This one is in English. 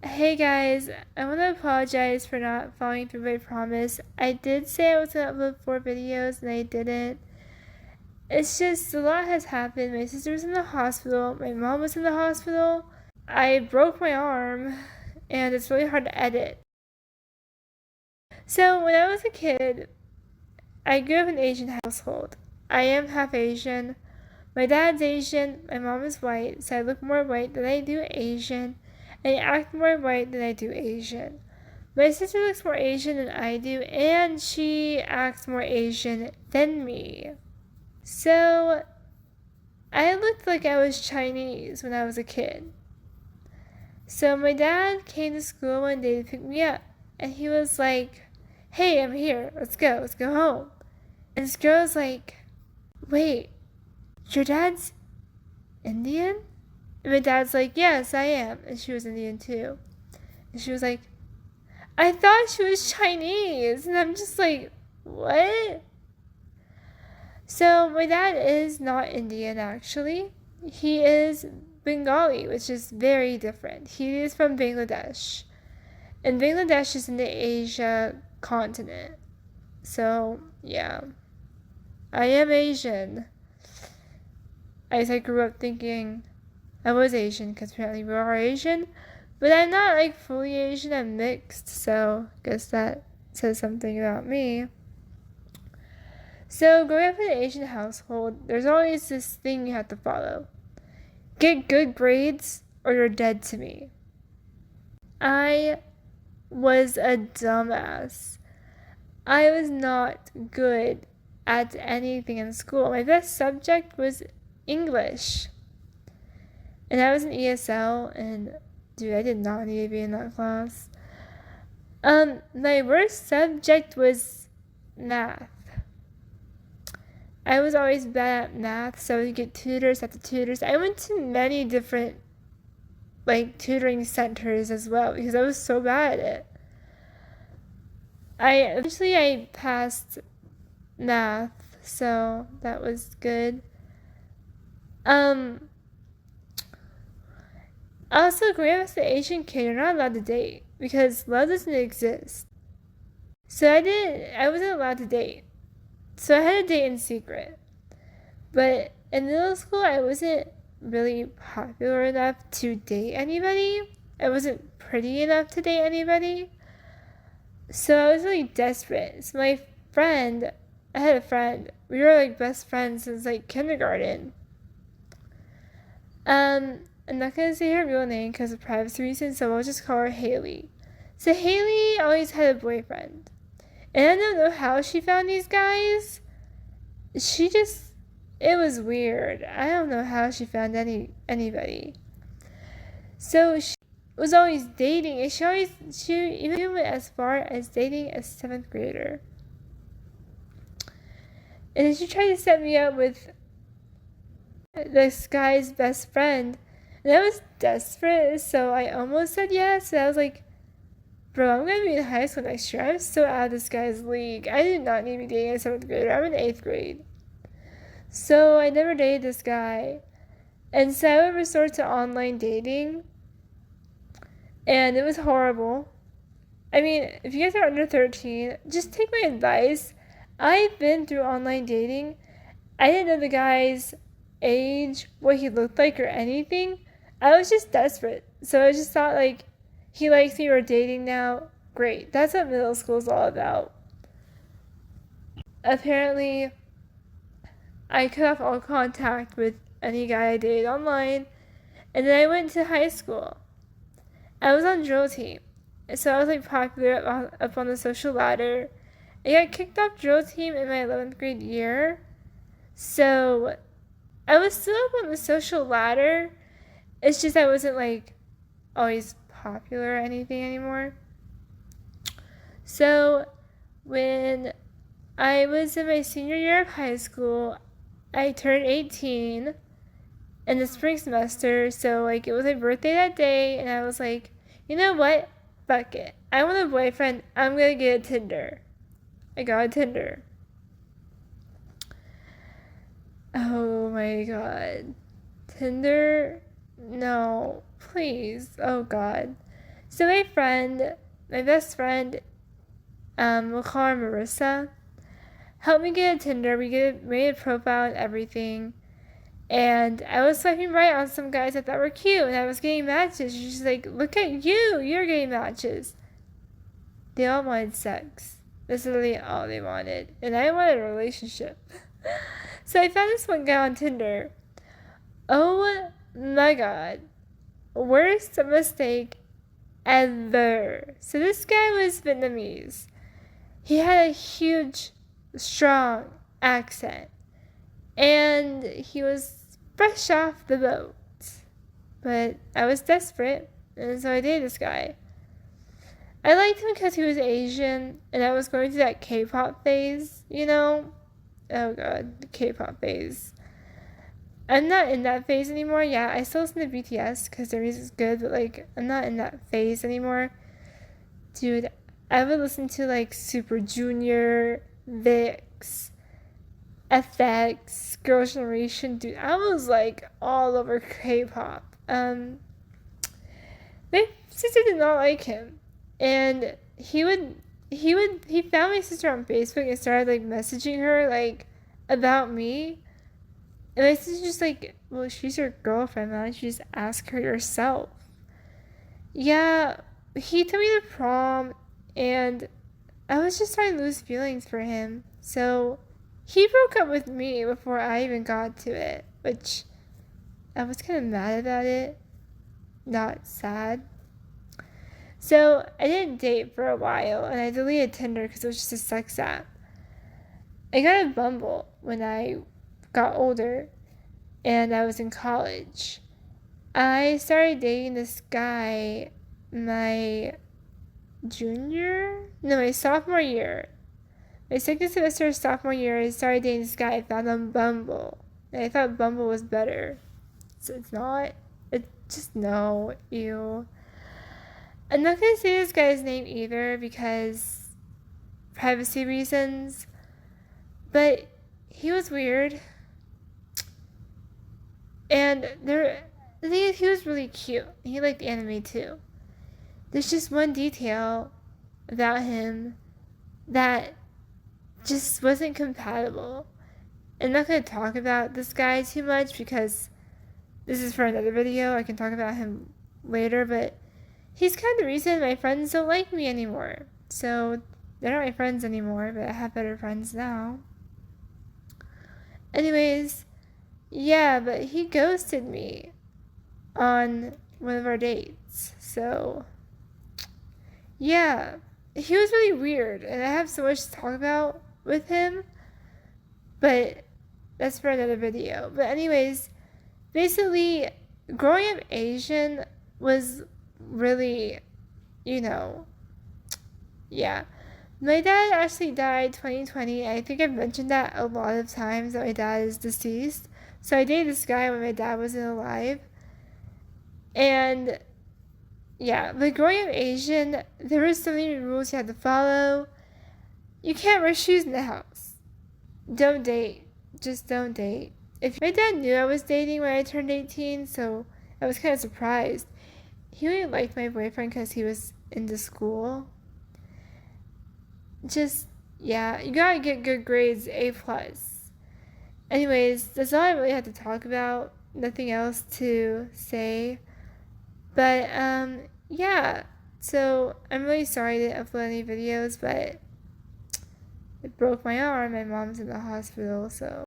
Hey guys, I want to apologize for not following through my promise. I did say I was going to upload 4 videos and I didn't. It's just a lot has happened. My sister was in the hospital, my mom was in the hospital, I broke my arm, and it's really hard to edit. So, when I was a kid, I grew up in an Asian household. I am half Asian. My dad's Asian, my mom is white, so I look more white than I do Asian, and I act more white than I do Asian. My sister looks more Asian than I do, and she acts more Asian than me. So, I looked like I was Chinese when I was a kid. So, my dad came to school one day to pick me up, and he was like, "Hey, I'm here. Let's go home." And this girl's like, "Wait, your dad's Indian?" And my dad's like, "Yes, I am." And she was Indian too. And she was like, "I thought she was Chinese." And I'm just like, "What?" So my dad is not Indian actually. He is Bengali, which is very different. He is from Bangladesh. And Bangladesh is in the Asia continent. So, yeah. I am Asian. I grew up thinking I was Asian because apparently we are Asian. But I'm not like fully Asian, I'm mixed. So, I guess that says something about me. So, growing up in an Asian household, there's always this thing you have to follow: get good grades or you're dead to me. I was a dumbass. I was not good at anything in school. My best subject was English. And I was in ESL, and dude, I did not need to be in that class. My worst subject was math. I was always bad at math, so I would get tutors after tutors. I went to many different tutoring centers as well because I was so bad at it. I passed math, so that was good. Um Also, growing up as an Asian kid, you're not allowed to date because love doesn't exist. So I wasn't allowed to date. So I had to date in secret. But in middle school, I wasn't really popular enough to date anybody. I wasn't pretty enough to date anybody. So I was really desperate. So I had a friend, we were like best friends since like kindergarten. I'm not gonna say her real name because of privacy reasons, so I'll just call her Haley. So Haley always had a boyfriend. And I don't know how she found these guys. She just it was weird. I don't know how she found anybody. So she was always dating, and she even went as far as dating a 7th grader. And then she tried to set me up with this guy's best friend. And I was desperate, so I almost said yes. And I was like, "Bro, I'm gonna be in high school next year. I'm so out of this guy's league. I do not need to be dating a 7th grader. I'm in 8th grade." So I never dated this guy. And so I would resort to online dating. And it was horrible. I mean, if you guys are under 13, just take my advice. I've been through online dating. I didn't know the guy's age, what he looked like, or anything. I was just desperate. So I just thought, like, he likes me, we're dating now. Great. That's what middle school is all about. Apparently, I cut off all contact with any guy I dated online. And then I went to high school. I was on drill team. So I was like popular up on the social ladder. I got kicked off drill team in my 11th grade year. So I was still up on the social ladder. It's just I wasn't like always popular or anything anymore. So when I was in my senior year of high school, I turned 18 in the spring semester. So like it was my birthday that day, and I was like, you know what? Fuck it. I want a boyfriend. I'm gonna get a Tinder. I got a Tinder. Oh my god. Tinder? No. Please. Oh god. So my best friend, we'll call her Marissa, helped me get a Tinder. We made a profile and everything. And I was swiping right on some guys I thought were cute, and I was getting matches. She's like, look at you, you're getting matches. They all wanted sex. That's literally all they wanted. And I wanted a relationship. So I found this one guy on Tinder. Oh my god. Worst mistake ever. So this guy was Vietnamese. He had a huge, strong accent. And he was fresh off the boat. But I was desperate, and so I dated this guy. I liked him because he was Asian, and I was going through that K-pop phase, you know? Oh god, the K-pop phase. I'm not in that phase anymore. Yeah, I still listen to BTS because their music's good, but like, I'm not in that phase anymore. Dude, I would listen to like Super Junior, VIX, FX, Girls' Generation. Dude, I was like all over K-pop. My sister did not like him, and he found my sister on Facebook and started like messaging her like about me. And my sister just like, well, she's your girlfriend, why don't you just ask her yourself? Yeah, he took me to prom, and I was just starting to lose feelings for him. So he broke up with me before I even got to it, which I was kind of mad about it, not sad. So I didn't date for a while, and I deleted Tinder because it was just a sex app. I got a Bumble when I got older, and I was in college. I started dating this guy my sophomore year. My second semester of sophomore year, I started dating this guy I found on Bumble. And I thought Bumble was better. So it's not. It's just no. Ew. I'm not going to say this guy's name either because privacy reasons. But he was weird. And the thing is, he was really cute. He liked anime too. There's just one detail about him that just wasn't compatible. I'm not going to talk about this guy too much because this is for another video. I can talk about him later, but he's kind of the reason my friends don't like me anymore. So they're not my friends anymore, but I have better friends now. Anyways, yeah, but he ghosted me on one of our dates. So yeah, he was really weird, and I have so much to talk about with him, but that's for another video. But anyways, basically, growing up Asian was really, yeah. My dad actually died 2020. I think I've mentioned that a lot of times that my dad is deceased. So I dated this guy when my dad wasn't alive. And yeah, but growing up Asian, there were so many rules you had to follow. You can't wear shoes in the house. Don't date. Just don't date. If my dad knew I was dating when I turned 18, so I was kind of surprised. He really liked my boyfriend because he was into school. Just, yeah, you gotta get good grades, A+. Anyways, that's all I really had to talk about. Nothing else to say. But, yeah. So, I'm really sorry I didn't upload any videos, but it broke my arm. My mom's in the hospital, so